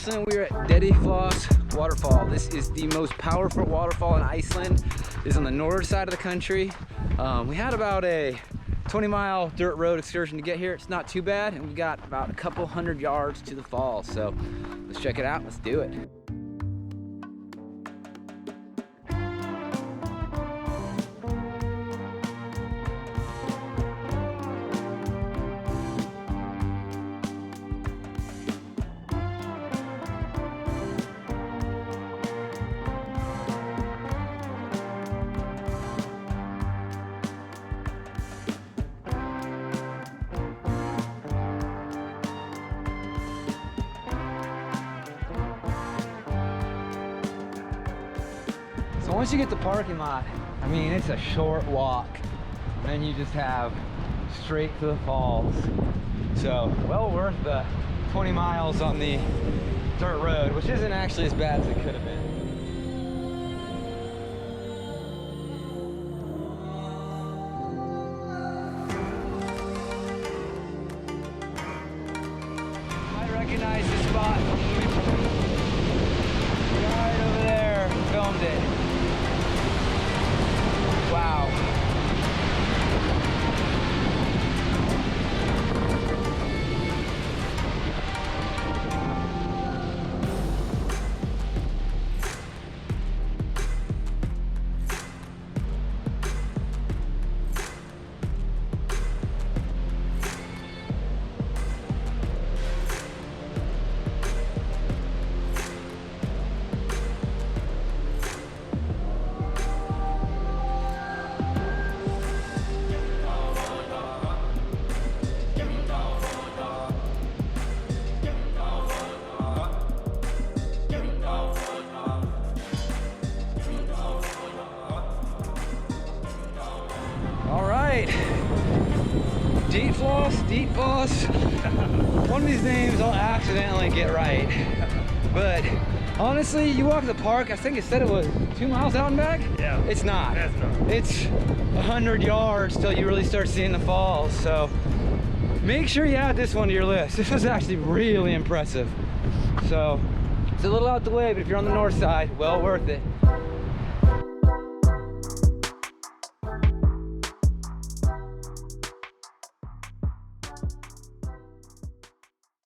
Iceland. We're at Dettifoss Waterfall. This is the most powerful waterfall in Iceland. It is on the northern side of the country. We had about a 20-mile dirt road excursion to get here. It's not too bad, and we got about a couple hundred yards to the falls. So let's check it out. Let's do it. So once you get the parking lot, I mean, it's a short walk. Then you just have straight to the falls. So well worth the 20 miles on the dirt road, which isn't actually as bad as it could have been. I recognize this spot from the movie. Right over there, filmed it. Wow. Dettfoss. One of these names I'll accidentally get right. But honestly, you walk the park, I think it said it was 2 miles out and back? Yeah. It's not. That's not. It's 100 yards till you really start seeing the falls. So make sure you add this one to your list. This was actually really impressive. So it's a little out the way, but if you're on the north side, well worth it.